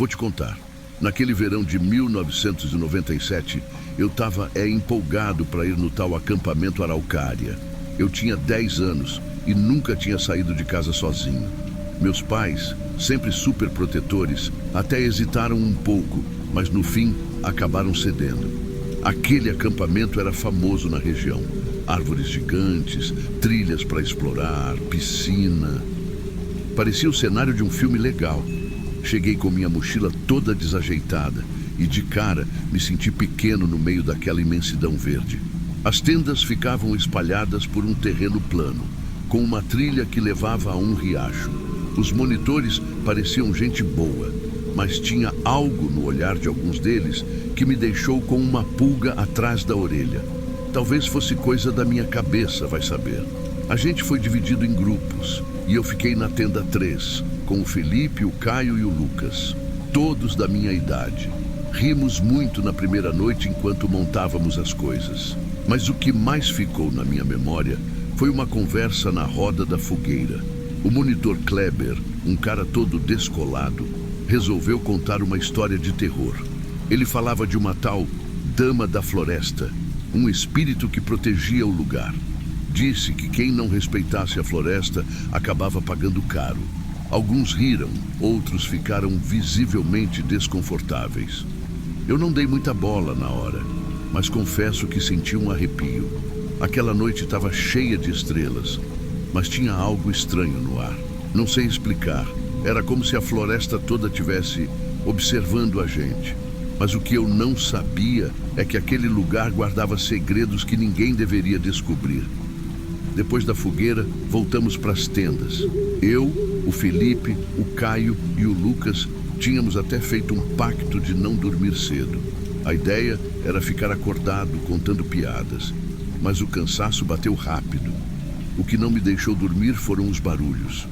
Vou te contar. Naquele verão de 1997, eu estava empolgado para ir no tal acampamento Araucária. Eu tinha 10 anos e nunca tinha saído de casa sozinho. Meus pais, sempre super protetores, até hesitaram um pouco, mas no fim acabaram cedendo. Aquele acampamento era famoso na região. Árvores gigantes, trilhas para explorar, piscina. Parecia o cenário de um filme legal. Cheguei com minha mochila toda desajeitada e de cara me senti pequeno no meio daquela imensidão verde. As tendas ficavam espalhadas por um terreno plano, com uma trilha que levava a um riacho. Os monitores pareciam gente boa, mas tinha algo no olhar de alguns deles que me deixou com uma pulga atrás da orelha. Talvez fosse coisa da minha cabeça, vai saber. A gente foi dividido em grupos e eu fiquei na tenda 3, com o Felipe, o Caio e o Lucas, todos da minha idade. Rimos muito na primeira noite enquanto montávamos as coisas. Mas o que mais ficou na minha memória foi uma conversa na roda da fogueira. O monitor Kleber, um cara todo descolado, resolveu contar uma história de terror. Ele falava de uma tal Dama da Floresta, um espírito que protegia o lugar. Disse que quem não respeitasse a floresta acabava pagando caro. Alguns riram, outros ficaram visivelmente desconfortáveis. Eu não dei muita bola na hora, mas confesso que senti um arrepio. Aquela noite estava cheia de estrelas, mas tinha algo estranho no ar. Não sei explicar. Era como se a floresta toda tivesse observando a gente. Mas o que eu não sabia é que aquele lugar guardava segredos que ninguém deveria descobrir. Depois da fogueira, voltamos para as tendas. Eu, o Felipe, o Caio e o Lucas tínhamos até feito um pacto de não dormir cedo. A ideia era ficar acordado contando piadas, mas o cansaço bateu rápido. O que não me deixou dormir foram os barulhos.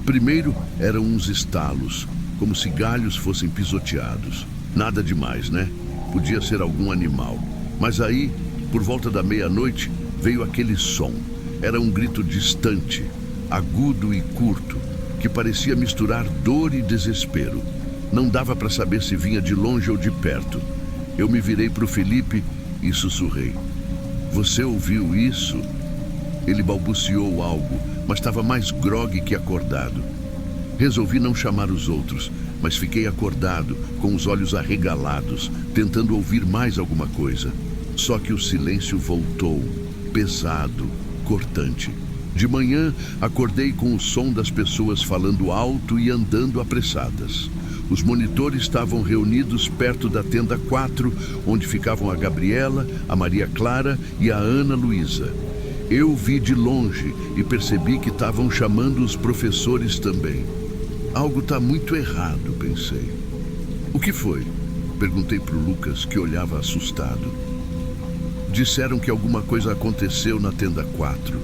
Primeiro eram uns estalos, como se galhos fossem pisoteados. Nada demais, né? Podia ser algum animal. Mas aí, por volta da meia-noite, veio aquele som. Era um grito distante, agudo e curto, que parecia misturar dor e desespero. Não dava para saber se vinha de longe ou de perto. Eu me virei para o Felipe e sussurrei. Você ouviu isso? Ele balbuciou algo, mas estava mais grogue que acordado. Resolvi não chamar os outros, mas fiquei acordado, com os olhos arregalados, tentando ouvir mais alguma coisa. Só que o silêncio voltou, pesado, cortante. De manhã, acordei com o som das pessoas falando alto e andando apressadas. Os monitores estavam reunidos perto da tenda 4, onde ficavam a Gabriela, a Maria Clara e a Ana Luísa. Eu vi de longe e percebi que estavam chamando os professores também. Algo está muito errado, pensei. O que foi? Perguntei para o Lucas, que olhava assustado. Disseram que alguma coisa aconteceu na tenda 4.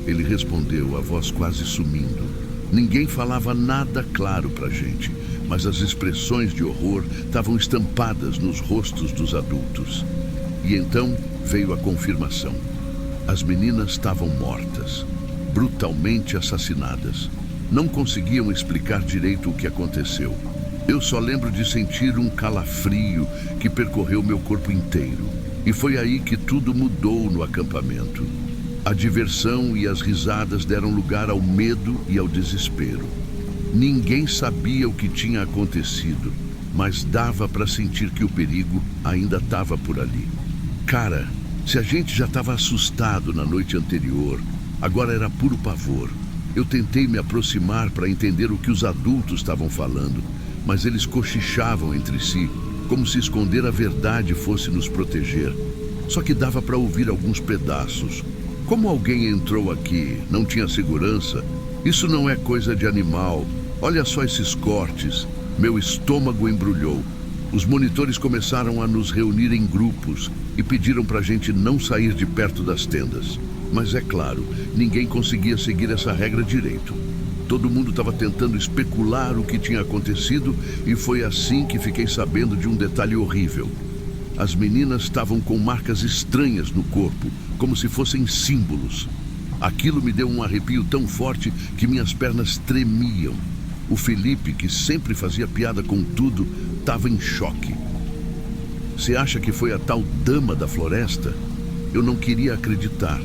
Ele respondeu, a voz quase sumindo. Ninguém falava nada claro pra gente, mas as expressões de horror estavam estampadas nos rostos dos adultos. E então veio a confirmação. As meninas estavam mortas, brutalmente assassinadas. Não conseguiam explicar direito o que aconteceu. Eu só lembro de sentir um calafrio que percorreu meu corpo inteiro. E foi aí que tudo mudou no acampamento. A diversão e as risadas deram lugar ao medo e ao desespero. Ninguém sabia o que tinha acontecido, mas dava para sentir que o perigo ainda estava por ali. Cara, se a gente já estava assustado na noite anterior, agora era puro pavor. Eu tentei me aproximar para entender o que os adultos estavam falando, mas eles cochichavam entre si, como se esconder a verdade fosse nos proteger. Só que dava para ouvir alguns pedaços. Como alguém entrou aqui, não tinha segurança? Isso não é coisa de animal. Olha só esses cortes. Meu estômago embrulhou. Os monitores começaram a nos reunir em grupos e pediram para a gente não sair de perto das tendas. Mas é claro, ninguém conseguia seguir essa regra direito. Todo mundo estava tentando especular o que tinha acontecido e foi assim que fiquei sabendo de um detalhe horrível. As meninas estavam com marcas estranhas no corpo, como se fossem símbolos. Aquilo me deu um arrepio tão forte que minhas pernas tremiam. O Felipe, que sempre fazia piada com tudo, estava em choque. Você acha que foi a tal dama da floresta? Eu não queria acreditar,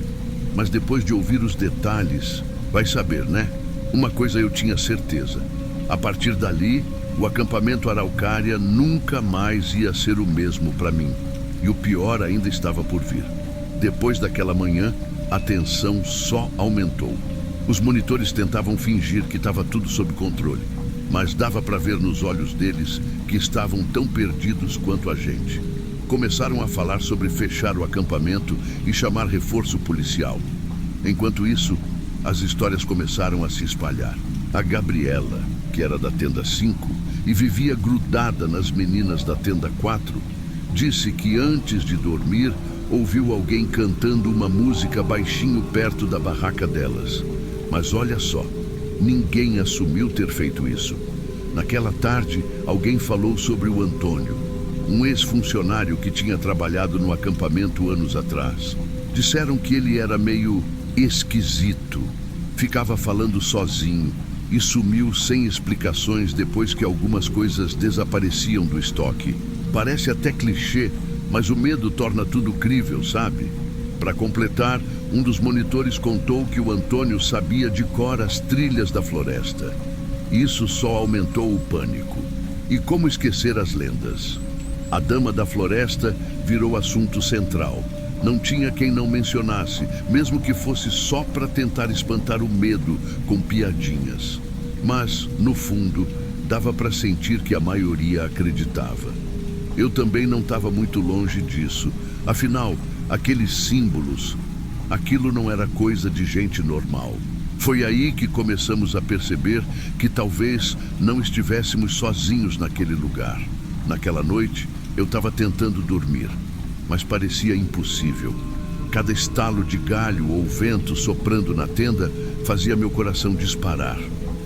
mas depois de ouvir os detalhes, vai saber, né? Uma coisa eu tinha certeza. A partir dali, o acampamento Araucária nunca mais ia ser o mesmo para mim. E o pior ainda estava por vir. Depois daquela manhã, a tensão só aumentou. Os monitores tentavam fingir que estava tudo sob controle, mas dava para ver nos olhos deles que estavam tão perdidos quanto a gente. Começaram a falar sobre fechar o acampamento e chamar reforço policial. Enquanto isso, as histórias começaram a se espalhar. A Gabriela, que era da tenda 5 e vivia grudada nas meninas da tenda 4, disse que antes de dormir ouviu alguém cantando uma música baixinho perto da barraca delas. Mas olha só, ninguém assumiu ter feito isso. Naquela tarde, alguém falou sobre o Antônio, um ex-funcionário que tinha trabalhado no acampamento anos atrás. Disseram que ele era meio esquisito, ficava falando sozinho e sumiu sem explicações depois que algumas coisas desapareciam do estoque. Parece até clichê, mas o medo torna tudo crível, sabe? Para completar, um dos monitores contou que o Antônio sabia de cor as trilhas da floresta. Isso só aumentou o pânico. E como esquecer as lendas? A dama da floresta virou assunto central. Não tinha quem não mencionasse, mesmo que fosse só para tentar espantar o medo com piadinhas. Mas, no fundo, dava para sentir que a maioria acreditava. Eu também não estava muito longe disso. Afinal, aqueles símbolos, aquilo não era coisa de gente normal. Foi aí que começamos a perceber que talvez não estivéssemos sozinhos naquele lugar. Naquela noite, eu estava tentando dormir, mas parecia impossível. Cada estalo de galho ou vento soprando na tenda fazia meu coração disparar.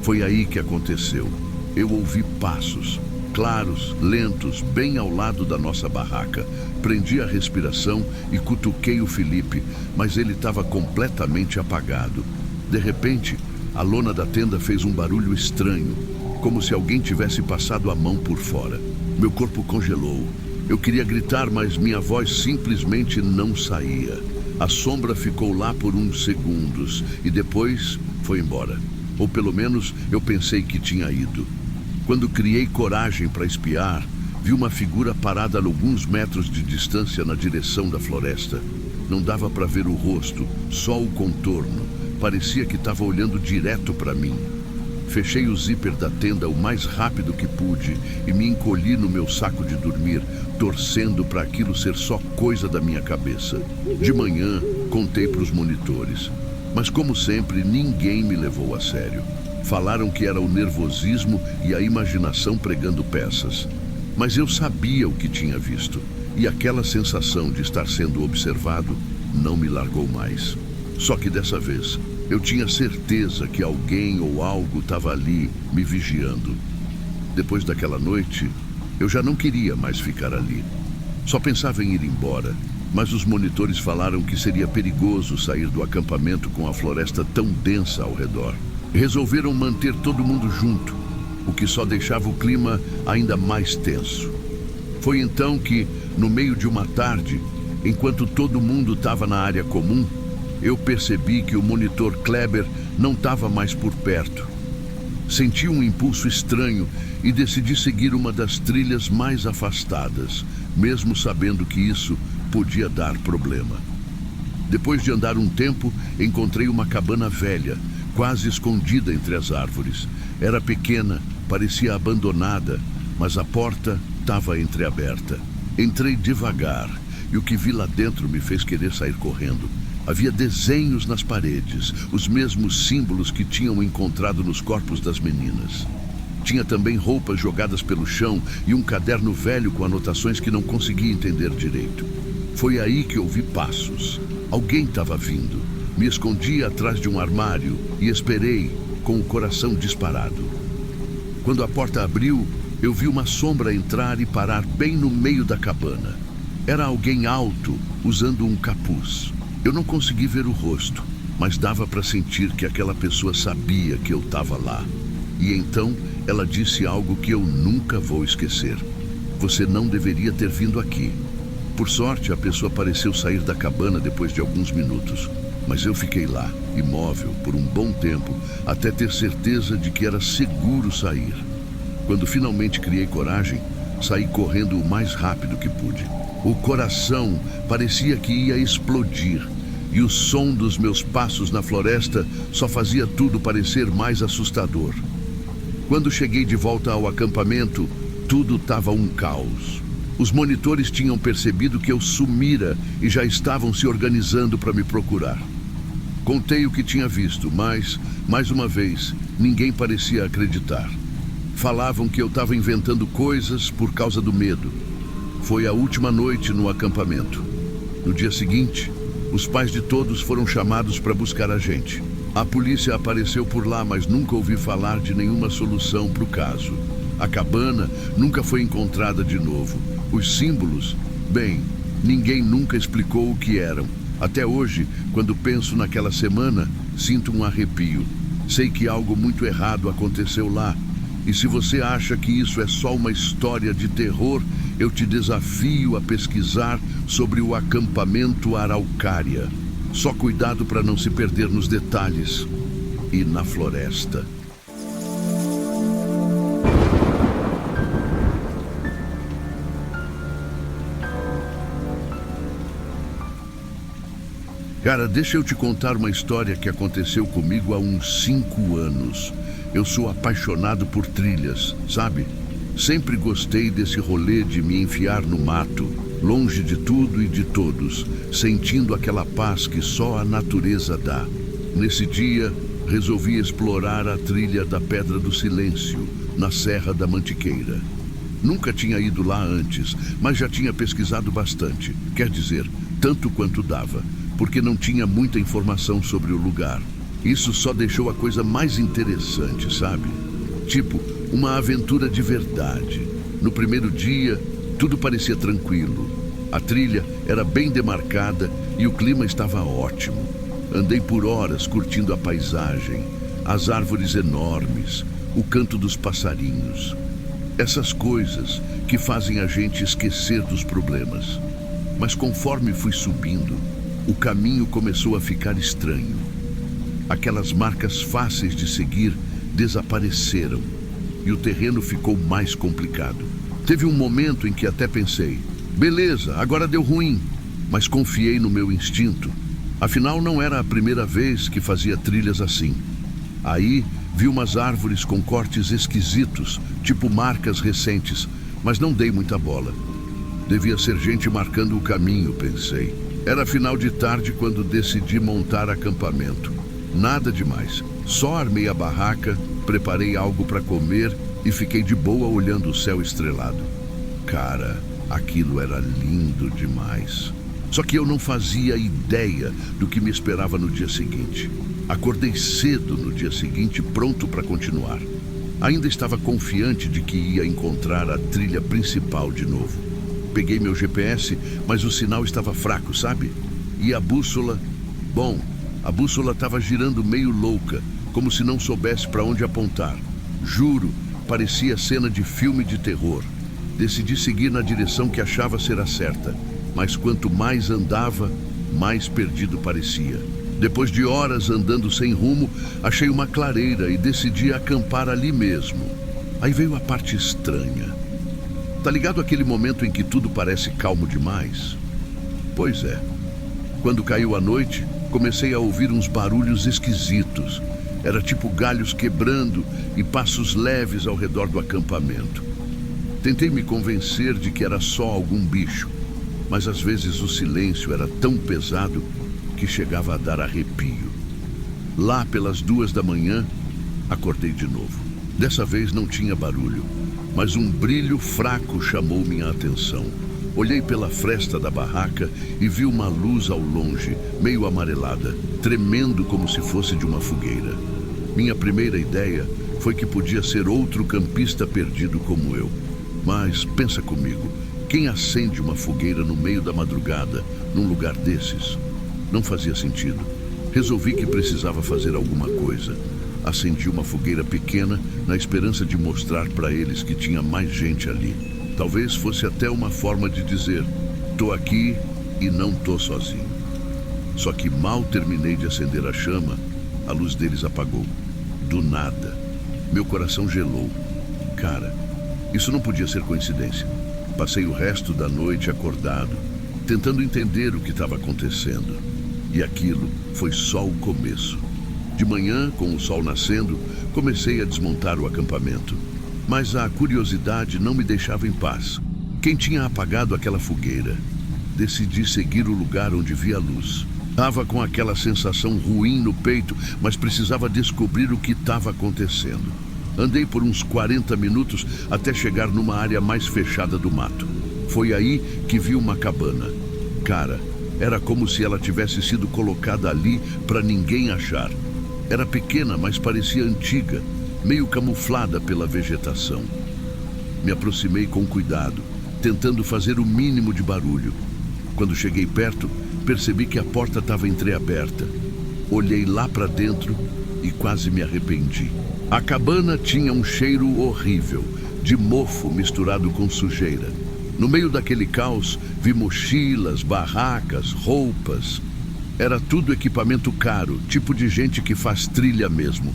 Foi aí que aconteceu. Eu ouvi passos, claros, lentos, bem ao lado da nossa barraca. Prendi a respiração e cutuquei o Felipe, mas ele estava completamente apagado. De repente, a lona da tenda fez um barulho estranho, como se alguém tivesse passado a mão por fora. Meu corpo congelou. Eu queria gritar, mas minha voz simplesmente não saía. A sombra ficou lá por uns segundos e depois foi embora. Ou pelo menos eu pensei que tinha ido. Quando criei coragem para espiar, vi uma figura parada a alguns metros de distância na direção da floresta. Não dava para ver o rosto, só o contorno. Parecia que estava olhando direto para mim. Fechei o zíper da tenda o mais rápido que pude e me encolhi no meu saco de dormir, torcendo para aquilo ser só coisa da minha cabeça. De manhã, contei para os monitores. Mas como sempre, ninguém me levou a sério. Falaram que era o nervosismo e a imaginação pregando peças. Mas eu sabia o que tinha visto. E aquela sensação de estar sendo observado não me largou mais. Só que dessa vez, eu tinha certeza que alguém ou algo estava ali me vigiando. Depois daquela noite, eu já não queria mais ficar ali. Só pensava em ir embora, mas os monitores falaram que seria perigoso sair do acampamento com a floresta tão densa ao redor. Resolveram manter todo mundo junto, o que só deixava o clima ainda mais tenso. Foi então que, no meio de uma tarde, enquanto todo mundo estava na área comum, eu percebi que o monitor Kleber não estava mais por perto. Senti um impulso estranho e decidi seguir uma das trilhas mais afastadas, mesmo sabendo que isso podia dar problema. Depois de andar um tempo, encontrei uma cabana velha, quase escondida entre as árvores. Era pequena, parecia abandonada, mas a porta estava entreaberta. Entrei devagar e o que vi lá dentro me fez querer sair correndo. Havia desenhos nas paredes, os mesmos símbolos que tinham encontrado nos corpos das meninas. Tinha também roupas jogadas pelo chão e um caderno velho com anotações que não conseguia entender direito. Foi aí que ouvi passos. Alguém estava vindo. Me escondi atrás de um armário e esperei, com o coração disparado. Quando a porta abriu, eu vi uma sombra entrar e parar bem no meio da cabana. Era alguém alto, usando um capuz. Eu não consegui ver o rosto, mas dava para sentir que aquela pessoa sabia que eu estava lá. E então ela disse algo que eu nunca vou esquecer. Você não deveria ter vindo aqui. Por sorte, a pessoa pareceu sair da cabana depois de alguns minutos. Mas eu fiquei lá, imóvel, por um bom tempo, até ter certeza de que era seguro sair. Quando finalmente criei coragem, saí correndo o mais rápido que pude. O coração parecia que ia explodir, e o som dos meus passos na floresta só fazia tudo parecer mais assustador. Quando cheguei de volta ao acampamento, tudo estava um caos. Os monitores tinham percebido que eu sumira e já estavam se organizando para me procurar. Contei o que tinha visto, mas, mais uma vez, ninguém parecia acreditar. Falavam que eu estava inventando coisas por causa do medo. Foi a última noite no acampamento. No dia seguinte, os pais de todos foram chamados para buscar a gente. A polícia apareceu por lá, mas nunca ouvi falar de nenhuma solução para o caso. A cabana nunca foi encontrada de novo. Os símbolos, bem, ninguém nunca explicou o que eram. Até hoje, quando penso naquela semana, sinto um arrepio. Sei que algo muito errado aconteceu lá. E se você acha que isso é só uma história de terror, eu te desafio a pesquisar sobre o acampamento Araucária. Só cuidado para não se perder nos detalhes e na floresta. Cara, deixa eu te contar uma história que aconteceu comigo há uns 5 anos. Eu sou apaixonado por trilhas, sabe? Sempre gostei desse rolê de me enfiar no mato, longe de tudo e de todos, sentindo aquela paz que só a natureza dá. Nesse dia, resolvi explorar a trilha da Pedra do Silêncio, na Serra da Mantiqueira. Nunca tinha ido lá antes, mas já tinha pesquisado bastante. Quer dizer, tanto quanto dava, porque não tinha muita informação sobre o lugar. Isso só deixou a coisa mais interessante, sabe? Tipo, uma aventura de verdade. No primeiro dia, tudo parecia tranquilo. A trilha era bem demarcada e o clima estava ótimo. Andei por horas curtindo a paisagem, as árvores enormes, o canto dos passarinhos. Essas coisas que fazem a gente esquecer dos problemas. Mas conforme fui subindo, o caminho começou a ficar estranho. Aquelas marcas fáceis de seguir desapareceram e o terreno ficou mais complicado. Teve um momento em que até pensei, beleza, agora deu ruim, mas confiei no meu instinto. Afinal, não era a primeira vez que fazia trilhas assim. Aí, vi umas árvores com cortes esquisitos, tipo marcas recentes, mas não dei muita bola. Devia ser gente marcando o caminho, pensei. Era final de tarde quando decidi montar acampamento. Nada demais. Só armei a barraca, preparei algo para comer e fiquei de boa olhando o céu estrelado. Cara, aquilo era lindo demais. Só que eu não fazia ideia do que me esperava no dia seguinte. Acordei cedo no dia seguinte, pronto para continuar. Ainda estava confiante de que ia encontrar a trilha principal de novo. Peguei meu GPS, mas o sinal estava fraco, sabe? E a bússola... Bom, a bússola estava girando meio louca, como se não soubesse para onde apontar. Juro, parecia cena de filme de terror. Decidi seguir na direção que achava ser a certa, mas quanto mais andava, mais perdido parecia. Depois de horas andando sem rumo, achei uma clareira e decidi acampar ali mesmo. Aí veio a parte estranha. Tá ligado aquele momento em que tudo parece calmo demais? Pois é. Quando caiu a noite, comecei a ouvir uns barulhos esquisitos. Era tipo galhos quebrando e passos leves ao redor do acampamento. Tentei me convencer de que era só algum bicho, mas às vezes o silêncio era tão pesado que chegava a dar arrepio. Lá pelas 2 da manhã, acordei de novo. Dessa vez não tinha barulho, mas um brilho fraco chamou minha atenção. Olhei pela fresta da barraca e vi uma luz ao longe, meio amarelada, tremendo como se fosse de uma fogueira. Minha primeira ideia foi que podia ser outro campista perdido como eu. Mas pensa comigo, quem acende uma fogueira no meio da madrugada, num lugar desses? Não fazia sentido. Resolvi que precisava fazer alguma coisa. Acendi uma fogueira pequena na esperança de mostrar para eles que tinha mais gente ali. Talvez fosse até uma forma de dizer: tô aqui e não tô sozinho. Só que mal terminei de acender a chama, a luz deles apagou. Do nada. Meu coração gelou. Cara, isso não podia ser coincidência. Passei o resto da noite acordado, tentando entender o que estava acontecendo. E aquilo foi só o começo. De manhã, com o sol nascendo, comecei a desmontar o acampamento. Mas a curiosidade não me deixava em paz. Quem tinha apagado aquela fogueira? Decidi seguir o lugar onde via a luz. Estava com aquela sensação ruim no peito, mas precisava descobrir o que estava acontecendo. Andei por uns 40 minutos até chegar numa área mais fechada do mato. Foi aí que vi uma cabana. Cara, era como se ela tivesse sido colocada ali para ninguém achar. Era pequena, mas parecia antiga, meio camuflada pela vegetação. Me aproximei com cuidado, tentando fazer o mínimo de barulho. Quando cheguei perto, percebi que a porta estava entreaberta. Olhei lá para dentro e quase me arrependi. A cabana tinha um cheiro horrível, de mofo misturado com sujeira. No meio daquele caos, vi mochilas, barracas, roupas. Era tudo equipamento caro, tipo de gente que faz trilha mesmo.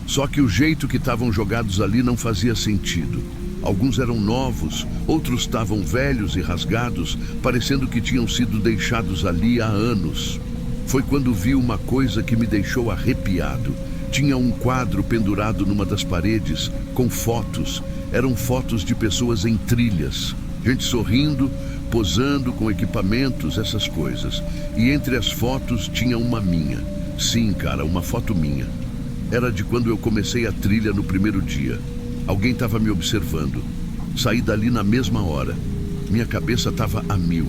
Só que o jeito que estavam jogados ali não fazia sentido. Alguns eram novos, outros estavam velhos e rasgados, parecendo que tinham sido deixados ali há anos. Foi quando vi uma coisa que me deixou arrepiado. Tinha um quadro pendurado numa das paredes, com fotos. Eram fotos de pessoas em trilhas. Gente sorrindo, posando com equipamentos, essas coisas. E entre as fotos tinha uma minha. Sim, cara, uma foto minha. Era de quando eu comecei a trilha no primeiro dia. Alguém estava me observando. Saí dali na mesma hora. Minha cabeça estava a mil.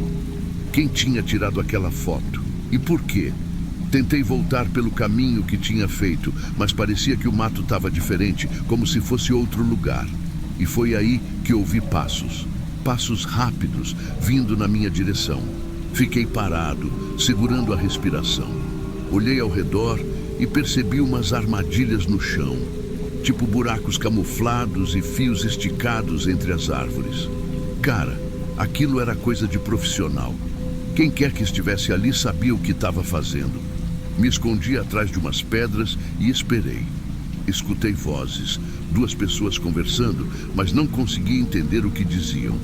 Quem tinha tirado aquela foto? E por quê? Tentei voltar pelo caminho que tinha feito, mas parecia que o mato estava diferente, como se fosse outro lugar. E foi aí que ouvi passos. Passos rápidos, vindo na minha direção. Fiquei parado, segurando a respiração. Olhei ao redor e percebi umas armadilhas no chão, tipo buracos camuflados e fios esticados entre as árvores. Cara, aquilo era coisa de profissional. Quem quer que estivesse ali sabia o que estava fazendo. Me escondi atrás de umas pedras e esperei. Escutei vozes, duas pessoas conversando, mas não consegui entender o que diziam.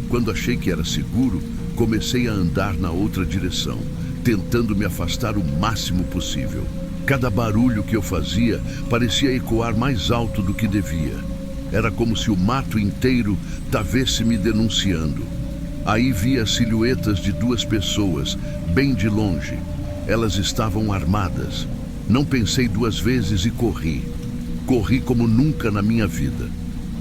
Quando achei que era seguro, comecei a andar na outra direção, tentando me afastar o máximo possível. Cada barulho que eu fazia parecia ecoar mais alto do que devia. Era como se o mato inteiro estivesse me denunciando. Aí vi as silhuetas de duas pessoas, bem de longe. Elas estavam armadas. Não pensei duas vezes e corri. Corri como nunca na minha vida.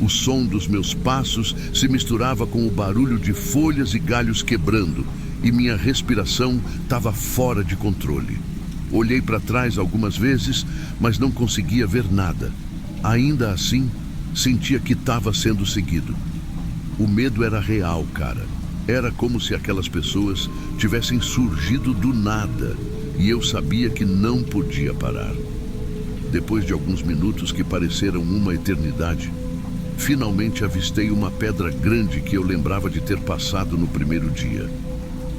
O som dos meus passos se misturava com o barulho de folhas e galhos quebrando, e minha respiração estava fora de controle. Olhei para trás algumas vezes, mas não conseguia ver nada. Ainda assim, sentia que estava sendo seguido. O medo era real, cara. Era como se aquelas pessoas tivessem surgido do nada, e eu sabia que não podia parar. Depois de alguns minutos que pareceram uma eternidade, finalmente avistei uma pedra grande que eu lembrava de ter passado no primeiro dia.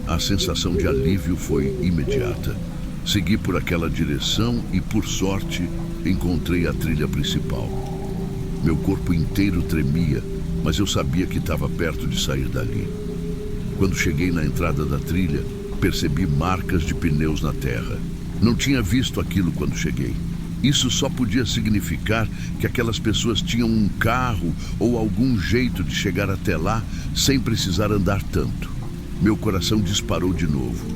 A sensação de alívio foi imediata. Segui por aquela direção e, por sorte, encontrei a trilha principal. Meu corpo inteiro tremia, mas eu sabia que estava perto de sair dali. Quando cheguei na entrada da trilha, percebi marcas de pneus na terra. Não tinha visto aquilo quando cheguei. Isso só podia significar que aquelas pessoas tinham um carro ou algum jeito de chegar até lá sem precisar andar tanto. Meu coração disparou de novo,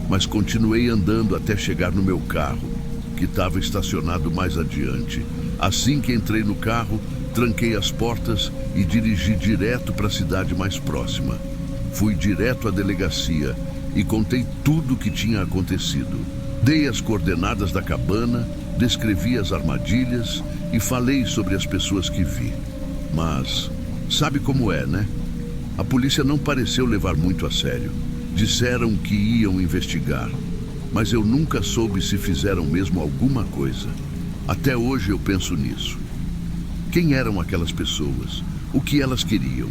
mas continuei andando até chegar no meu carro, que estava estacionado mais adiante. Assim que entrei no carro, tranquei as portas e dirigi direto para a cidade mais próxima. Fui direto à delegacia e contei tudo o que tinha acontecido. Dei as coordenadas da cabana, descrevi as armadilhas e falei sobre as pessoas que vi. Mas sabe como é, né? A polícia não pareceu levar muito a sério. Disseram que iam investigar, mas eu nunca soube se fizeram mesmo alguma coisa. Até hoje eu penso nisso. Quem eram aquelas pessoas? O que elas queriam?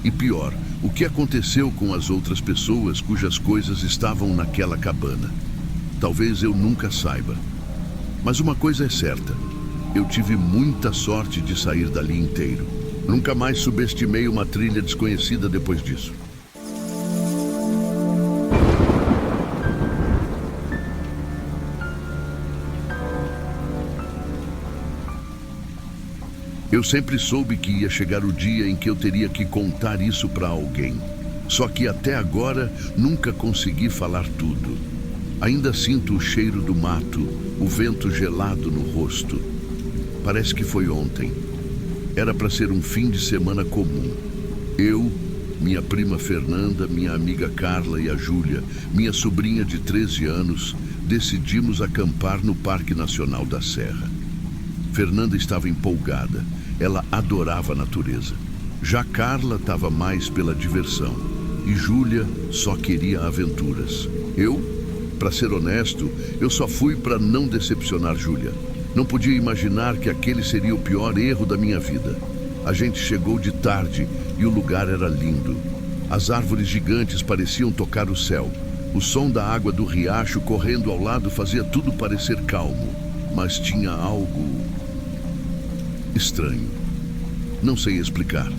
E pior, o que aconteceu com as outras pessoas cujas coisas estavam naquela cabana? Talvez eu nunca saiba. Mas uma coisa é certa: eu tive muita sorte de sair dali inteiro. Nunca mais subestimei uma trilha desconhecida depois disso. Eu sempre soube que ia chegar o dia em que eu teria que contar isso para alguém. Só que até agora nunca consegui falar tudo. Ainda sinto o cheiro do mato, o vento gelado no rosto. Parece que foi ontem. Era para ser um fim de semana comum. Eu, minha prima Fernanda, minha amiga Carla e a Júlia, minha sobrinha de 13 anos, decidimos acampar no Parque Nacional da Serra. Fernanda estava empolgada. Ela adorava a natureza. Já Carla estava mais pela diversão. E Júlia só queria aventuras. Eu, para ser honesto, eu só fui para não decepcionar Júlia. Não podia imaginar que aquele seria o pior erro da minha vida. A gente chegou de tarde e o lugar era lindo. As árvores gigantes pareciam tocar o céu. O som da água do riacho correndo ao lado fazia tudo parecer calmo. Mas tinha algo estranho. Não sei explicar.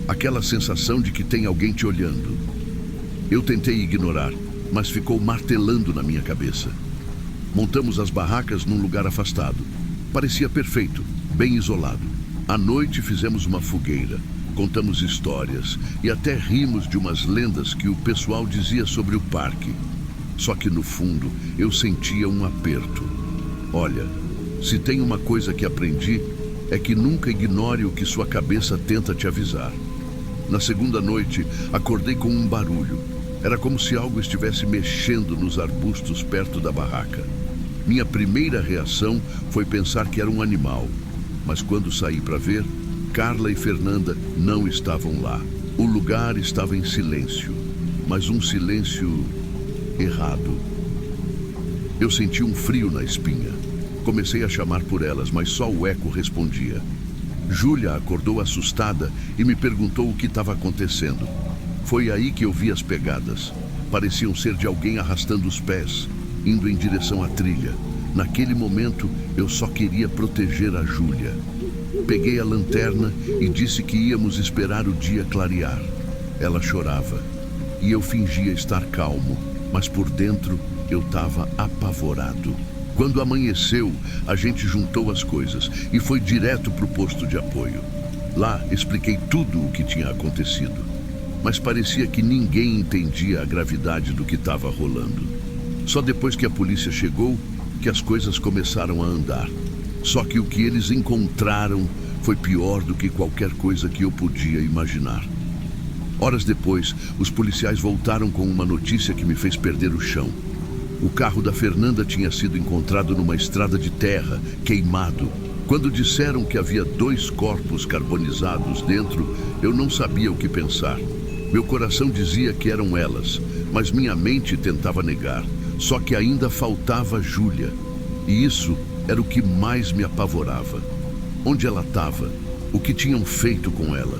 Aquela sensação de que tem alguém te olhando. Eu tentei ignorar, mas ficou martelando na minha cabeça. Montamos as barracas num lugar afastado. Parecia perfeito, bem isolado. À noite fizemos uma fogueira, contamos histórias e até rimos de umas lendas que o pessoal dizia sobre o parque. Só que no fundo eu sentia um aperto. Olha, se tem uma coisa que aprendi, é que nunca ignore o que sua cabeça tenta te avisar. Na segunda noite, acordei com um barulho. Era como se algo estivesse mexendo nos arbustos perto da barraca. Minha primeira reação foi pensar que era um animal. Mas quando saí para ver, Carla e Fernanda não estavam lá. O lugar estava em silêncio, mas um silêncio errado. Eu senti um frio na espinha. Comecei a chamar por elas, mas só o eco respondia. Júlia acordou assustada e me perguntou o que estava acontecendo. Foi aí que eu vi as pegadas. Pareciam ser de alguém arrastando os pés, indo em direção à trilha. Naquele momento, eu só queria proteger a Júlia. Peguei a lanterna e disse que íamos esperar o dia clarear. Ela chorava e eu fingia estar calmo, mas por dentro eu estava apavorado. Quando amanheceu, a gente juntou as coisas e foi direto para o posto de apoio. Lá, expliquei tudo o que tinha acontecido. Mas parecia que ninguém entendia a gravidade do que estava rolando. Só depois que a polícia chegou, que as coisas começaram a andar. Só que o que eles encontraram foi pior do que qualquer coisa que eu podia imaginar. Horas depois, os policiais voltaram com uma notícia que me fez perder o chão. O carro da Fernanda tinha sido encontrado numa estrada de terra, queimado. Quando disseram que havia 2 corpos carbonizados dentro, eu não sabia o que pensar. Meu coração dizia que eram elas, mas minha mente tentava negar. Só que ainda faltava Júlia. E isso era o que mais me apavorava. Onde ela estava? O que tinham feito com ela?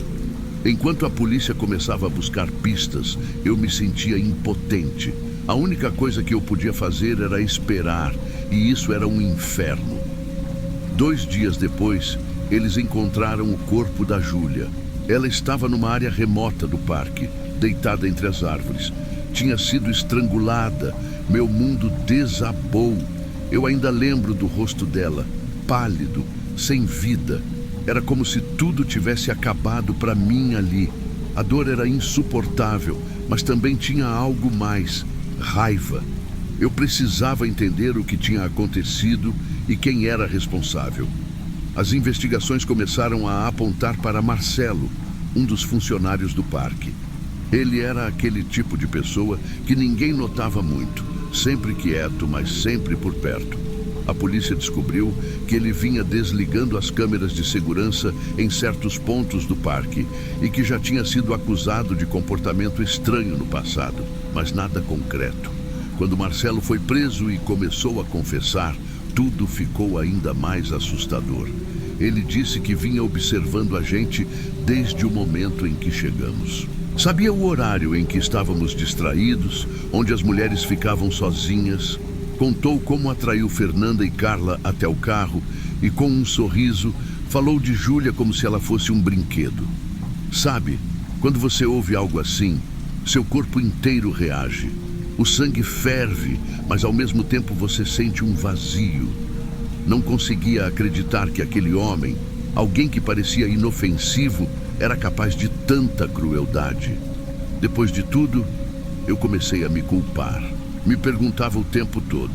Enquanto a polícia começava a buscar pistas, eu me sentia impotente. A única coisa que eu podia fazer era esperar, e isso era um inferno. 2 dias depois, eles encontraram o corpo da Júlia. Ela estava numa área remota do parque, deitada entre as árvores. Tinha sido estrangulada. Meu mundo desabou. Eu ainda lembro do rosto dela, pálido, sem vida. Era como se tudo tivesse acabado para mim ali. A dor era insuportável, mas também tinha algo mais: raiva. Eu precisava entender o que tinha acontecido e quem era responsável. As investigações começaram a apontar para Marcelo, um dos funcionários do parque. Ele era aquele tipo de pessoa que ninguém notava muito, sempre quieto, mas sempre por perto. A polícia descobriu que ele vinha desligando as câmeras de segurança em certos pontos do parque e que já tinha sido acusado de comportamento estranho no passado, mas nada concreto. Quando Marcelo foi preso e começou a confessar, tudo ficou ainda mais assustador. Ele disse que vinha observando a gente desde o momento em que chegamos. Sabia o horário em que estávamos distraídos, onde as mulheres ficavam sozinhas. Contou como atraiu Fernanda e Carla até o carro e, com um sorriso, falou de Júlia como se ela fosse um brinquedo. Sabe, quando você ouve algo assim, seu corpo inteiro reage. O sangue ferve, mas ao mesmo tempo você sente um vazio. Não conseguia acreditar que aquele homem, alguém que parecia inofensivo, era capaz de tanta crueldade. Depois de tudo, eu comecei a me culpar. Me perguntava o tempo todo: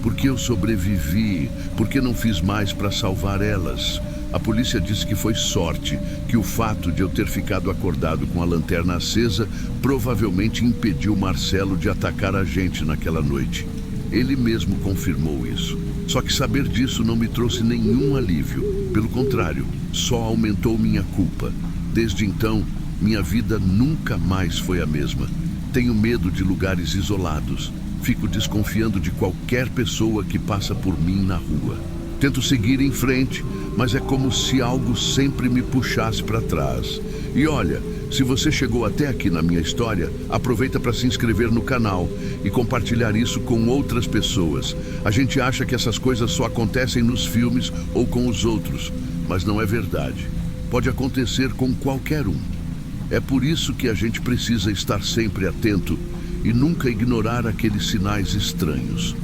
por que eu sobrevivi? Por que não fiz mais para salvar elas? A polícia disse que foi sorte, que o fato de eu ter ficado acordado com a lanterna acesa provavelmente impediu Marcelo de atacar a gente naquela noite. Ele mesmo confirmou isso. Só que saber disso não me trouxe nenhum alívio. Pelo contrário, só aumentou minha culpa. Desde então, minha vida nunca mais foi a mesma. Tenho medo de lugares isolados. Fico desconfiando de qualquer pessoa que passa por mim na rua. Tento seguir em frente, mas é como se algo sempre me puxasse para trás. E olha, se você chegou até aqui na minha história, aproveita para se inscrever no canal e compartilhar isso com outras pessoas. A gente acha que essas coisas só acontecem nos filmes ou com os outros, mas não é verdade. Pode acontecer com qualquer um. É por isso que a gente precisa estar sempre atento e nunca ignorar aqueles sinais estranhos.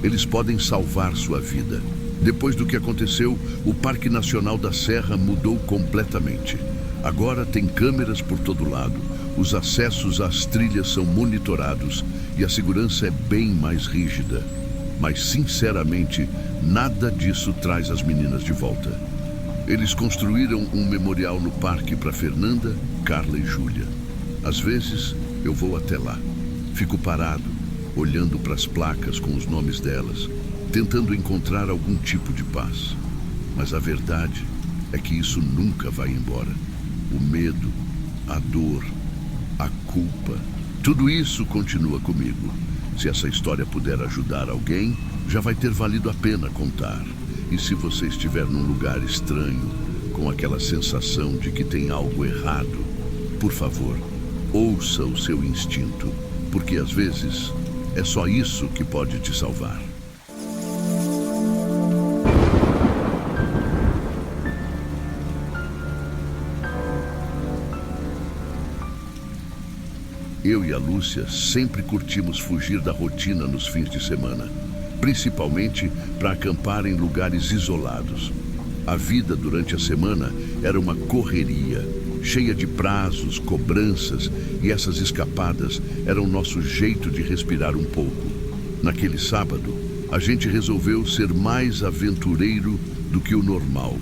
Eles podem salvar sua vida. Depois do que aconteceu, o Parque Nacional da Serra mudou completamente. Agora tem câmeras por todo lado, os acessos às trilhas são monitorados e a segurança é bem mais rígida. Mas, sinceramente, nada disso traz as meninas de volta. Eles construíram um memorial no parque para Fernanda, Carla e Júlia. Às vezes, eu vou até lá. Fico parado, olhando para as placas com os nomes delas, tentando encontrar algum tipo de paz. Mas a verdade é que isso nunca vai embora. O medo, a dor, a culpa, tudo isso continua comigo. Se essa história puder ajudar alguém, já vai ter valido a pena contar. E se você estiver num lugar estranho, com aquela sensação de que tem algo errado, por favor, ouça o seu instinto, porque às vezes é só isso que pode te salvar. Eu e a Lúcia sempre curtimos fugir da rotina nos fins de semana, principalmente para acampar em lugares isolados. A vida durante a semana era uma correria, cheia de prazos, cobranças, e essas escapadas eram nosso jeito de respirar um pouco. Naquele sábado, a gente resolveu ser mais aventureiro do que o normal.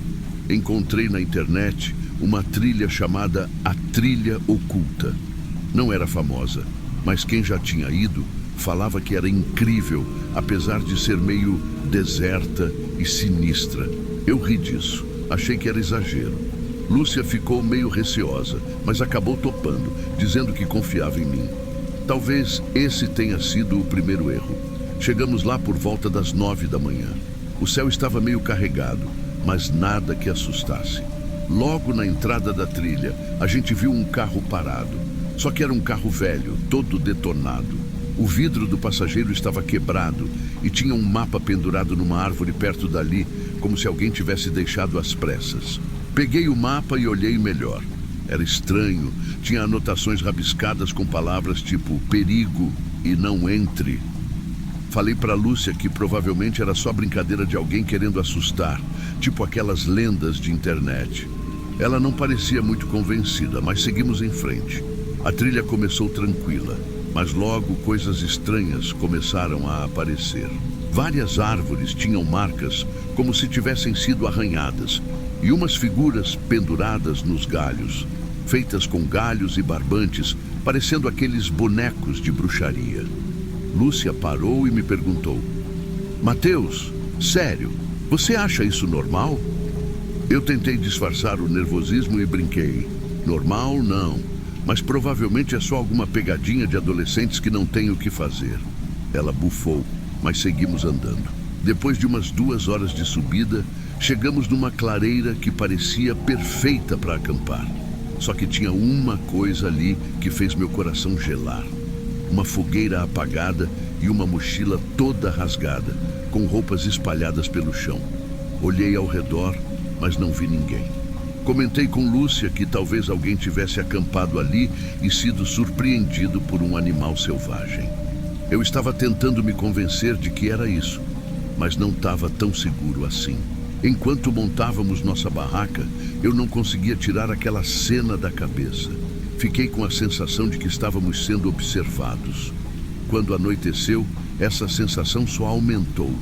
Encontrei na internet uma trilha chamada A Trilha Oculta. Não era famosa, mas quem já tinha ido falava que era incrível, apesar de ser meio deserta e sinistra. Eu ri disso, achei que era exagero. Lúcia ficou meio receosa, mas acabou topando, dizendo que confiava em mim. Talvez esse tenha sido o primeiro erro. Chegamos lá por volta das 9 da manhã. O céu estava meio carregado, mas nada que assustasse. Logo na entrada da trilha, a gente viu um carro parado. Só que era um carro velho, todo detonado. O vidro do passageiro estava quebrado e tinha um mapa pendurado numa árvore perto dali, como se alguém tivesse deixado às pressas. Peguei o mapa e olhei melhor. Era estranho, tinha anotações rabiscadas com palavras tipo perigo e não entre. Falei para Lúcia que provavelmente era só brincadeira de alguém querendo assustar, tipo aquelas lendas de internet. Ela não parecia muito convencida, mas seguimos em frente. A trilha começou tranquila, mas logo coisas estranhas começaram a aparecer. Várias árvores tinham marcas como se tivessem sido arranhadas, e umas figuras penduradas nos galhos, feitas com galhos e barbantes, parecendo aqueles bonecos de bruxaria. Lúcia parou e me perguntou: Mateus, sério, você acha isso normal? Eu tentei disfarçar o nervosismo e brinquei: normal, não. Mas provavelmente é só alguma pegadinha de adolescentes que não têm o que fazer. Ela bufou, mas seguimos andando. Depois de umas 2 horas de subida, chegamos numa clareira que parecia perfeita para acampar. Só que tinha uma coisa ali que fez meu coração gelar. Uma fogueira apagada e uma mochila toda rasgada, com roupas espalhadas pelo chão. Olhei ao redor, mas não vi ninguém. Comentei com Lúcia que talvez alguém tivesse acampado ali e sido surpreendido por um animal selvagem. Eu estava tentando me convencer de que era isso, mas não estava tão seguro assim. Enquanto montávamos nossa barraca, eu não conseguia tirar aquela cena da cabeça. Fiquei com a sensação de que estávamos sendo observados. Quando anoiteceu, essa sensação só aumentou.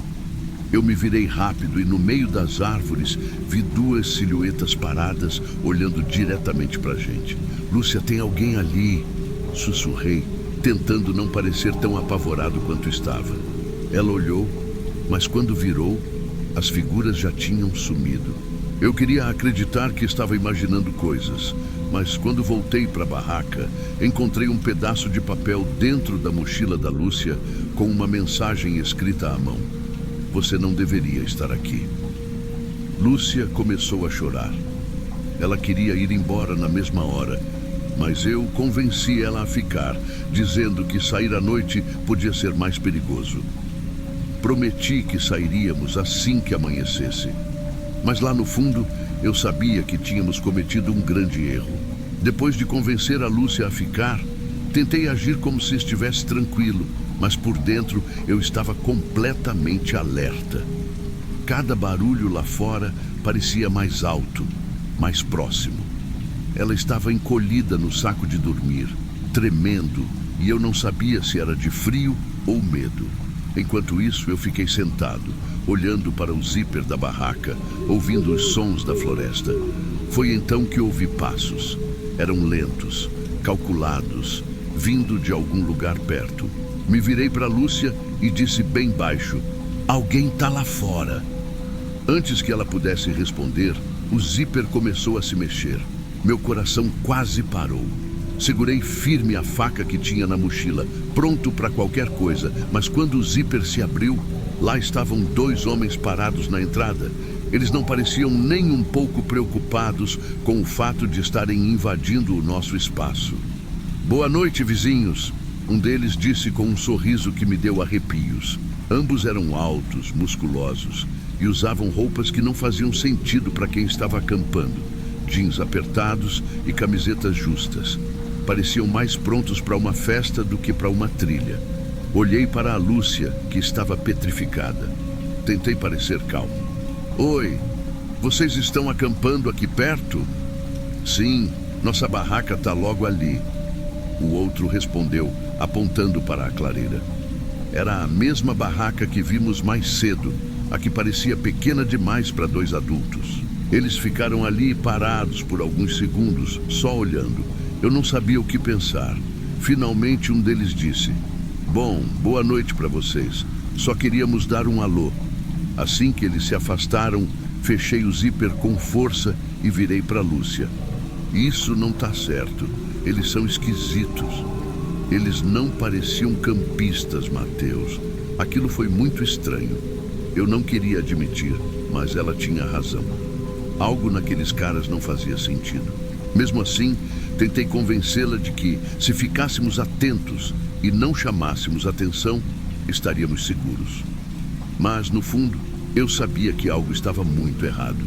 Eu me virei rápido e no meio das árvores vi 2 silhuetas paradas, olhando diretamente para a gente. Lúcia, tem alguém ali? Sussurrei, tentando não parecer tão apavorado quanto estava. Ela olhou, mas quando virou, as figuras já tinham sumido. Eu queria acreditar que estava imaginando coisas, mas quando voltei para a barraca, encontrei um pedaço de papel dentro da mochila da Lúcia com uma mensagem escrita à mão. Você não deveria estar aqui. Lúcia começou a chorar. Ela queria ir embora na mesma hora, mas eu convenci ela a ficar, dizendo que sair à noite podia ser mais perigoso. Prometi que sairíamos assim que amanhecesse. Mas lá no fundo, eu sabia que tínhamos cometido um grande erro. Depois de convencer a Lúcia a ficar, tentei agir como se estivesse tranquilo, mas por dentro eu estava completamente alerta. Cada barulho lá fora parecia mais alto, mais próximo. Ela estava encolhida no saco de dormir, tremendo, e eu não sabia se era de frio ou medo. Enquanto isso, eu fiquei sentado, olhando para o zíper da barraca, ouvindo os sons da floresta. Foi então que ouvi passos. Eram lentos, calculados, vindo de algum lugar perto. Me virei para Lúcia e disse bem baixo: alguém está lá fora. Antes que ela pudesse responder, o zíper começou a se mexer. Meu coração quase parou. Segurei firme a faca que tinha na mochila, pronto para qualquer coisa, mas quando o zíper se abriu, lá estavam 2 homens parados na entrada. Eles não pareciam nem um pouco preocupados com o fato de estarem invadindo o nosso espaço. Boa noite, vizinhos, um deles disse com um sorriso que me deu arrepios. Ambos eram altos, musculosos e usavam roupas que não faziam sentido para quem estava acampando. Jeans apertados e camisetas justas. Pareciam mais prontos para uma festa do que para uma trilha. Olhei para a Lúcia, que estava petrificada. Tentei parecer calmo. Oi, vocês estão acampando aqui perto? Sim, nossa barraca está logo ali. O outro respondeu, apontando para a clareira. Era a mesma barraca que vimos mais cedo, a que parecia pequena demais para 2 adultos. Eles ficaram ali parados por alguns segundos, só olhando. Eu não sabia o que pensar. Finalmente um deles disse: bom, boa noite para vocês. Só queríamos dar um alô. Assim que eles se afastaram, fechei o zíper com força e virei para Lúcia. Isso não está certo. Eles são esquisitos. Eles não pareciam campistas, Mateus. Aquilo foi muito estranho. Eu não queria admitir, mas ela tinha razão. Algo naqueles caras não fazia sentido. Mesmo assim, tentei convencê-la de que, se ficássemos atentos e não chamássemos atenção, estaríamos seguros. Mas, no fundo, eu sabia que algo estava muito errado.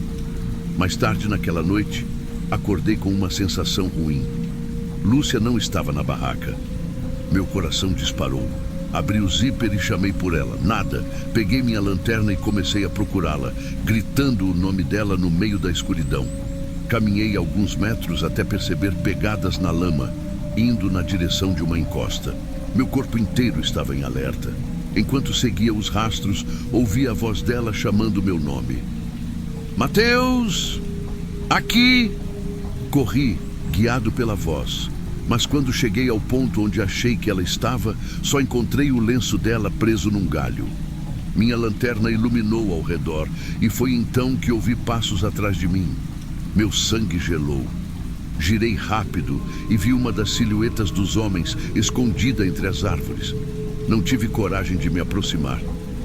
Mais tarde naquela noite, acordei com uma sensação ruim. Lúcia não estava na barraca. Meu coração disparou. Abri o zíper e chamei por ela. Nada. Peguei minha lanterna e comecei a procurá-la, gritando o nome dela no meio da escuridão. Caminhei alguns metros até perceber pegadas na lama, indo na direção de uma encosta. Meu corpo inteiro estava em alerta. Enquanto seguia os rastros, ouvi a voz dela chamando meu nome. Mateus! Aqui! Corri, guiado pela voz. Mas quando cheguei ao ponto onde achei que ela estava, só encontrei o lenço dela preso num galho. Minha lanterna iluminou ao redor e foi então que ouvi passos atrás de mim. Meu sangue gelou. Girei rápido e vi uma das silhuetas dos homens escondida entre as árvores. Não tive coragem de me aproximar.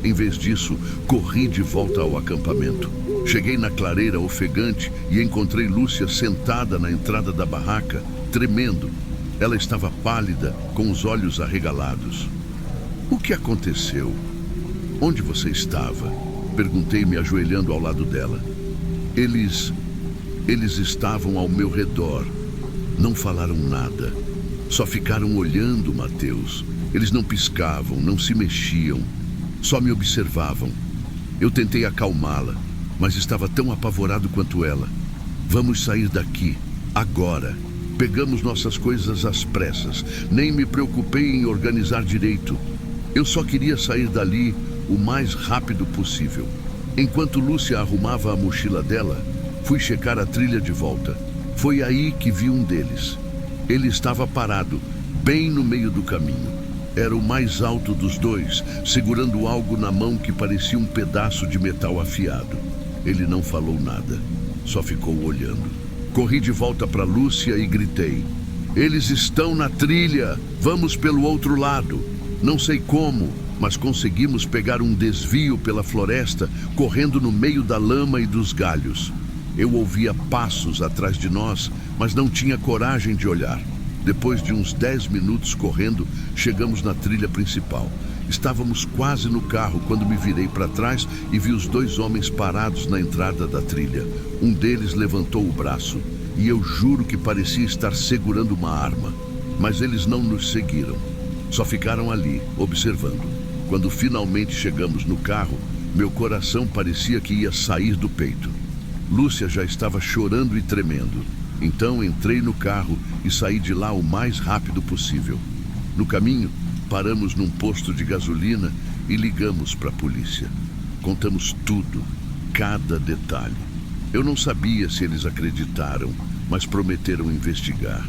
Em vez disso, corri de volta ao acampamento. Cheguei na clareira ofegante e encontrei Lúcia sentada na entrada da barraca, tremendo. Ela estava pálida, com os olhos arregalados. O que aconteceu? Onde você estava? Perguntei, me ajoelhando ao lado dela. Eles estavam ao meu redor. Não falaram nada. Só ficaram olhando, Mateus. Eles não piscavam, não se mexiam. Só me observavam. Eu tentei acalmá-la, mas estava tão apavorado quanto ela. Vamos sair daqui, agora. Pegamos nossas coisas às pressas. Nem me preocupei em organizar direito. Eu só queria sair dali o mais rápido possível. Enquanto Lúcia arrumava a mochila dela, fui checar a trilha de volta. Foi aí que vi um deles. Ele estava parado, bem no meio do caminho. Era o mais alto dos dois, segurando algo na mão que parecia um pedaço de metal afiado. Ele não falou nada, só ficou olhando. Corri de volta para Lúcia e gritei: eles estão na trilha, vamos pelo outro lado. Não sei como, mas conseguimos pegar um desvio pela floresta, correndo no meio da lama e dos galhos. Eu ouvia passos atrás de nós, mas não tinha coragem de olhar. Depois de uns 10 minutos correndo, chegamos na trilha principal. Estávamos quase no carro quando me virei para trás e vi os dois homens parados na entrada da trilha. Um deles levantou o braço e eu juro que parecia estar segurando uma arma. Mas eles não nos seguiram. Só ficaram ali, observando. Quando finalmente chegamos no carro, meu coração parecia que ia sair do peito. Lúcia já estava chorando e tremendo. Então entrei no carro e saí de lá o mais rápido possível. No caminho, paramos num posto de gasolina e ligamos para a polícia. Contamos tudo, cada detalhe. Eu não sabia se eles acreditaram, mas prometeram investigar.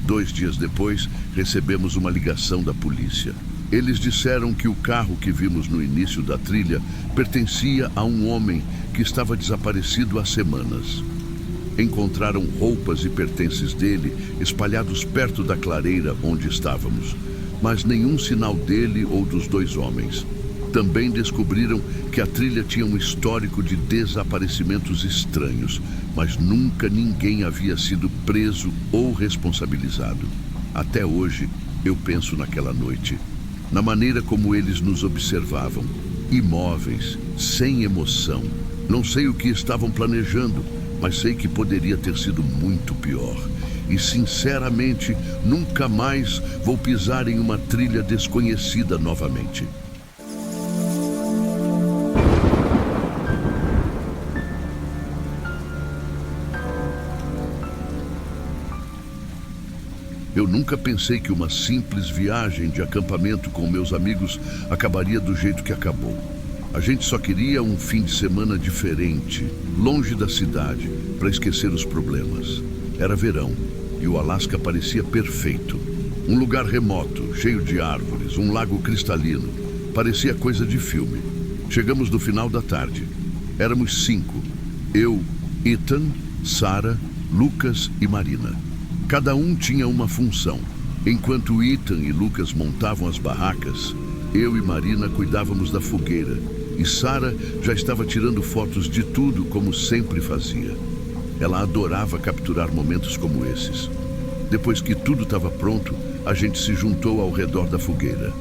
2 dias depois, recebemos uma ligação da polícia. Eles disseram que o carro que vimos no início da trilha pertencia a um homem que estava desaparecido há semanas. Encontraram roupas e pertences dele espalhados perto da clareira onde estávamos, mas nenhum sinal dele ou dos 2 homens. Também descobriram que a trilha tinha um histórico de desaparecimentos estranhos, mas nunca ninguém havia sido preso ou responsabilizado. Até hoje, eu penso naquela noite, na maneira como eles nos observavam, imóveis, sem emoção. Não sei o que estavam planejando, mas sei que poderia ter sido muito pior. E, sinceramente, nunca mais vou pisar em uma trilha desconhecida novamente. Eu nunca pensei que uma simples viagem de acampamento com meus amigos acabaria do jeito que acabou. A gente só queria um fim de semana diferente, longe da cidade, para esquecer os problemas. Era verão e o Alasca parecia perfeito. Um lugar remoto, cheio de árvores, um lago cristalino. Parecia coisa de filme. Chegamos no final da tarde. Éramos 5. Eu, Ethan, Sarah, Lucas e Marina. Cada um tinha uma função. Enquanto Ethan e Lucas montavam as barracas, eu e Marina cuidávamos da fogueira. E Sarah já estava tirando fotos de tudo, como sempre fazia. Ela adorava capturar momentos como esses. Depois que tudo estava pronto, a gente se juntou ao redor da fogueira.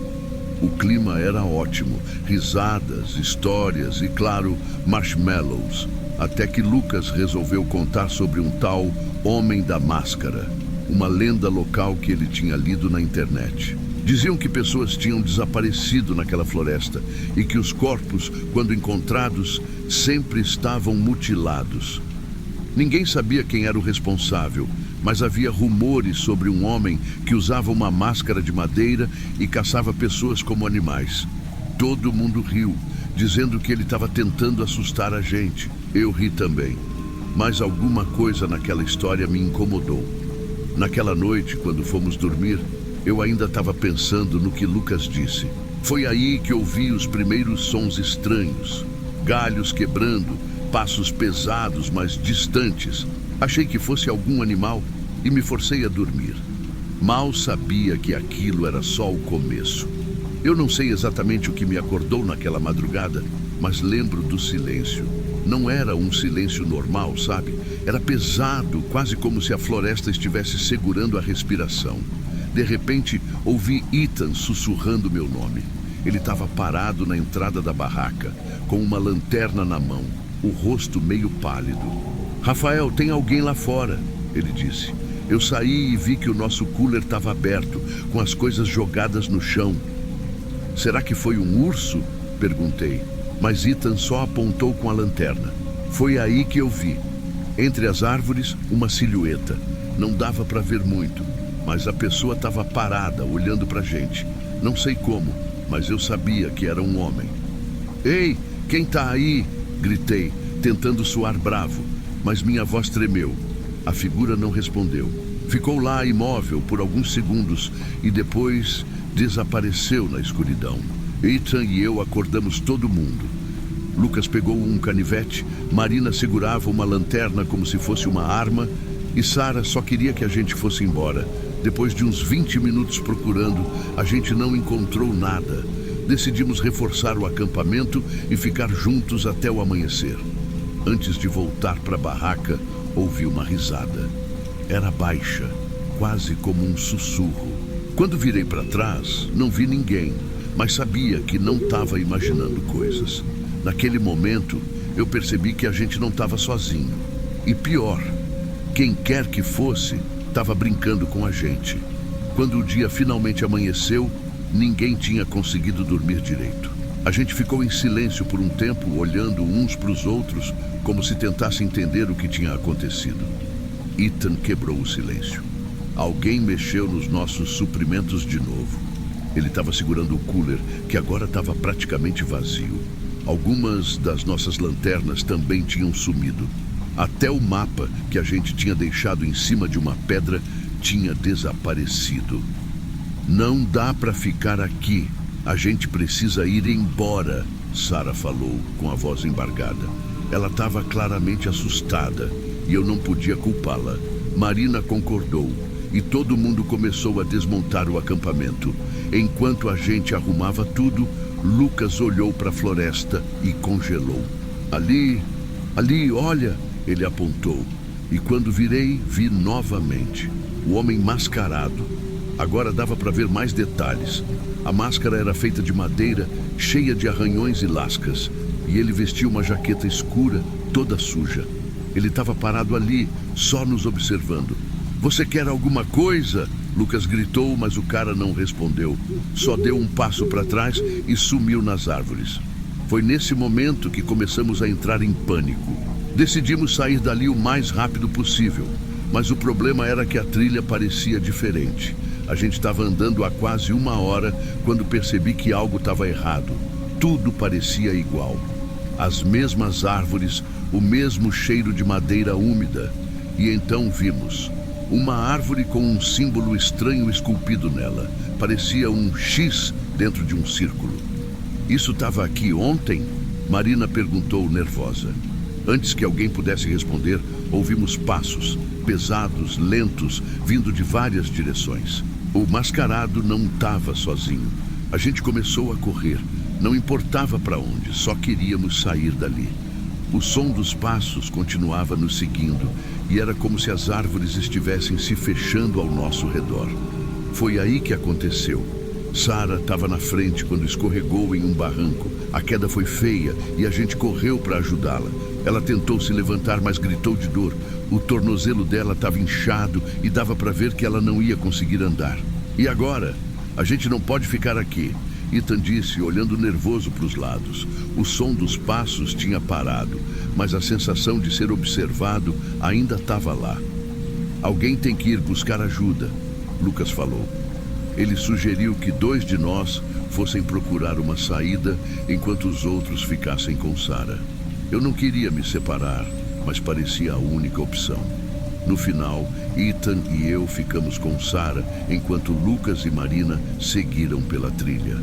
O clima era ótimo, risadas, histórias e, claro, marshmallows. Até que Lucas resolveu contar sobre um tal Homem da Máscara, uma lenda local que ele tinha lido na internet. Diziam que pessoas tinham desaparecido naquela floresta e que os corpos, quando encontrados, sempre estavam mutilados. Ninguém sabia quem era o responsável, mas havia rumores sobre um homem que usava uma máscara de madeira e caçava pessoas como animais. Todo mundo riu, dizendo que ele estava tentando assustar a gente. Eu ri também. Mas alguma coisa naquela história me incomodou. Naquela noite, quando fomos dormir, eu ainda estava pensando no que Lucas disse. Foi aí que ouvi os primeiros sons estranhos. Galhos quebrando, passos pesados, mas distantes. Achei que fosse algum animal e me forcei a dormir. Mal sabia que aquilo era só o começo. Eu não sei exatamente o que me acordou naquela madrugada, mas lembro do silêncio. Não era um silêncio normal, sabe? Era pesado, quase como se a floresta estivesse segurando a respiração. De repente, ouvi Ethan sussurrando meu nome. Ele estava parado na entrada da barraca, com uma lanterna na mão, o rosto meio pálido. "Rafael, tem alguém lá fora", ele disse. Eu saí e vi que o nosso cooler estava aberto, com as coisas jogadas no chão. "Será que foi um urso?", perguntei, mas Ethan só apontou com a lanterna. Foi aí que eu vi, entre as árvores, uma silhueta. Não dava para ver muito, mas a pessoa estava parada, olhando para a gente. Não sei como, mas eu sabia que era um homem. "Ei, quem tá aí?", gritei, tentando soar bravo, mas minha voz tremeu. A figura não respondeu. Ficou lá imóvel por alguns segundos e depois desapareceu na escuridão. Ethan e eu acordamos todo mundo. Lucas pegou um canivete, Marina segurava uma lanterna como se fosse uma arma e Sara só queria que a gente fosse embora. Depois de uns 20 minutos procurando, a gente não encontrou nada. Decidimos reforçar o acampamento e ficar juntos até o amanhecer. Antes de voltar para a barraca, ouvi uma risada. Era baixa, quase como um sussurro. Quando virei para trás, não vi ninguém, mas sabia que não estava imaginando coisas. Naquele momento, eu percebi que a gente não estava sozinho. E pior, quem quer que fosse, estava brincando com a gente. Quando o dia finalmente amanheceu, ninguém tinha conseguido dormir direito. A gente ficou em silêncio por um tempo, olhando uns para os outros, como se tentasse entender o que tinha acontecido. Ethan quebrou o silêncio. Alguém mexeu nos nossos suprimentos de novo. Ele estava segurando o cooler, que agora estava praticamente vazio. Algumas das nossas lanternas também tinham sumido. Até o mapa que a gente tinha deixado em cima de uma pedra tinha desaparecido. "Não dá para ficar aqui. A gente precisa ir embora", Sara falou com a voz embargada. Ela estava claramente assustada e eu não podia culpá-la. Marina concordou e todo mundo começou a desmontar o acampamento. Enquanto a gente arrumava tudo, Lucas olhou para a floresta e congelou. Ali, olha", ele apontou. E quando virei, vi novamente o homem mascarado. Agora dava para ver mais detalhes. A máscara era feita de madeira, cheia de arranhões e lascas, e ele vestia uma jaqueta escura, toda suja. Ele estava parado ali, só nos observando. "Você quer alguma coisa?", Lucas gritou, mas o cara não respondeu. Só deu um passo para trás e sumiu nas árvores. Foi nesse momento que começamos a entrar em pânico. Decidimos sair dali o mais rápido possível, mas o problema era que a trilha parecia diferente. A gente estava andando há quase 1 hora quando percebi que algo estava errado. Tudo parecia igual. As mesmas árvores, o mesmo cheiro de madeira úmida. E então vimos uma árvore com um símbolo estranho esculpido nela. Parecia um X dentro de um círculo. "Isso estava aqui ontem?", Marina perguntou nervosa. Antes que alguém pudesse responder, ouvimos passos, pesados, lentos, vindo de várias direções. O mascarado não estava sozinho. A gente começou a correr. Não importava para onde, só queríamos sair dali. O som dos passos continuava nos seguindo e era como se as árvores estivessem se fechando ao nosso redor. Foi aí que aconteceu. Sara estava na frente quando escorregou em um barranco. A queda foi feia e a gente correu para ajudá-la. Ela tentou se levantar, mas gritou de dor. O tornozelo dela estava inchado e dava para ver que ela não ia conseguir andar. "E agora? A gente não pode ficar aqui", Ethan disse, olhando nervoso para os lados. O som dos passos tinha parado, mas a sensação de ser observado ainda estava lá. "Alguém tem que ir buscar ajuda", Lucas falou. Ele sugeriu que 2 de nós fossem procurar uma saída enquanto os outros ficassem com Sara. Eu não queria me separar, mas parecia a única opção. No final, Ethan e eu ficamos com Sara, enquanto Lucas e Marina seguiram pela trilha.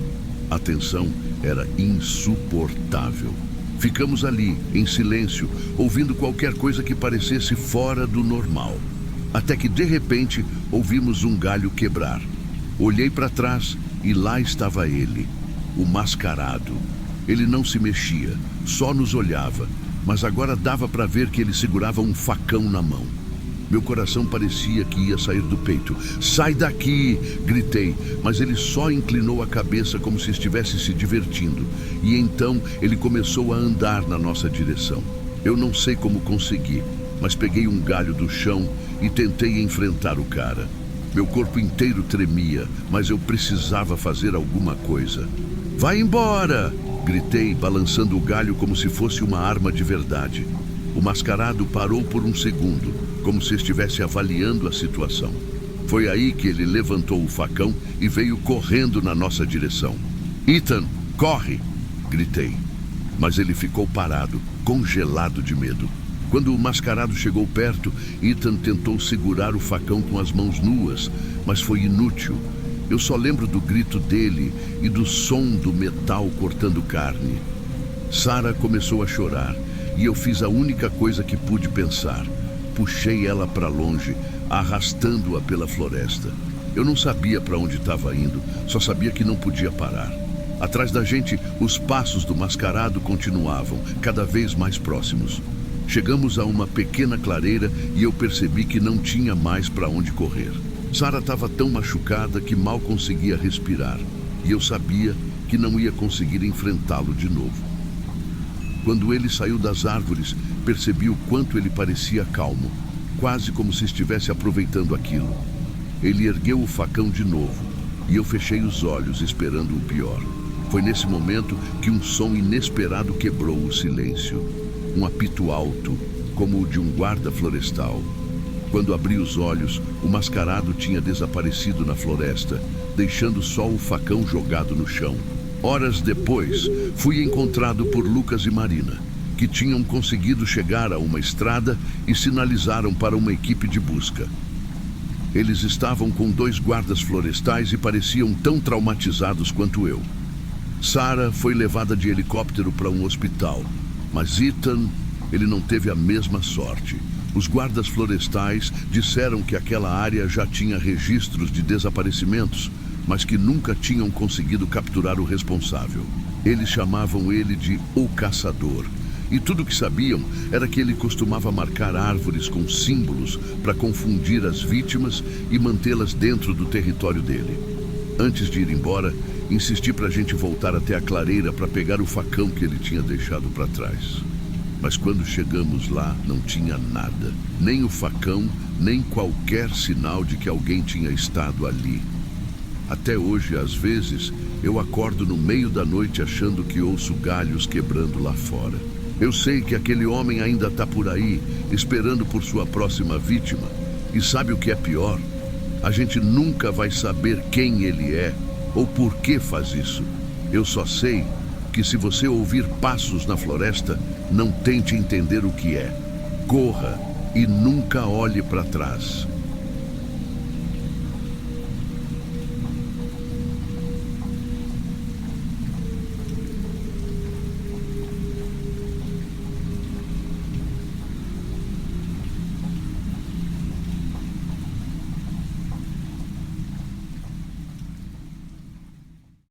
A tensão era insuportável. Ficamos ali, em silêncio, ouvindo qualquer coisa que parecesse fora do normal. Até que, de repente, ouvimos um galho quebrar. Olhei para trás e lá estava ele, o mascarado. Ele não se mexia, só nos olhava, mas agora dava para ver que ele segurava um facão na mão. Meu coração parecia que ia sair do peito. "Sai daqui!" gritei, mas ele só inclinou a cabeça como se estivesse se divertindo. E então ele começou a andar na nossa direção. Eu não sei como consegui, mas peguei um galho do chão e tentei enfrentar o cara. Meu corpo inteiro tremia, mas eu precisava fazer alguma coisa. "Vai embora!" gritei, balançando o galho como se fosse uma arma de verdade. O mascarado parou por um segundo, como se estivesse avaliando a situação. Foi aí que ele levantou o facão e veio correndo na nossa direção. "Ethan, corre!" gritei. Mas ele ficou parado, congelado de medo. Quando o mascarado chegou perto, Ethan tentou segurar o facão com as mãos nuas, mas foi inútil. Eu só lembro do grito dele e do som do metal cortando carne. Sarah começou a chorar e eu fiz a única coisa que pude pensar. Puxei ela para longe, arrastando-a pela floresta. Eu não sabia para onde estava indo, só sabia que não podia parar. Atrás da gente, os passos do mascarado continuavam, cada vez mais próximos. Chegamos a uma pequena clareira e eu percebi que não tinha mais para onde correr. Sarah estava tão machucada que mal conseguia respirar, e eu sabia que não ia conseguir enfrentá-lo de novo. Quando ele saiu das árvores, percebi o quanto ele parecia calmo, quase como se estivesse aproveitando aquilo. Ele ergueu o facão de novo, e eu fechei os olhos esperando o pior. Foi nesse momento que um som inesperado quebrou o silêncio. Um apito alto, como o de um guarda florestal. Quando abri os olhos, o mascarado tinha desaparecido na floresta, deixando só o facão jogado no chão. Horas depois, fui encontrado por Lucas e Marina, que tinham conseguido chegar a uma estrada e sinalizaram para uma equipe de busca. Eles estavam com 2 guardas florestais e pareciam tão traumatizados quanto eu. Sarah foi levada de helicóptero para um hospital, mas Ethan, ele não teve a mesma sorte. Os guardas florestais disseram que aquela área já tinha registros de desaparecimentos, mas que nunca tinham conseguido capturar o responsável. Eles chamavam ele de O Caçador, e tudo que sabiam era que ele costumava marcar árvores com símbolos para confundir as vítimas e mantê-las dentro do território dele. Antes de ir embora, insisti para a gente voltar até a clareira para pegar o facão que ele tinha deixado para trás. Mas quando chegamos lá, não tinha nada. Nem o facão, nem qualquer sinal de que alguém tinha estado ali. Até hoje, às vezes, eu acordo no meio da noite achando que ouço galhos quebrando lá fora. Eu sei que aquele homem ainda está por aí, esperando por sua próxima vítima. E sabe o que é pior? A gente nunca vai saber quem ele é ou por que faz isso. Eu só sei que se você ouvir passos na floresta, não tente entender o que é. Corra e nunca olhe para trás.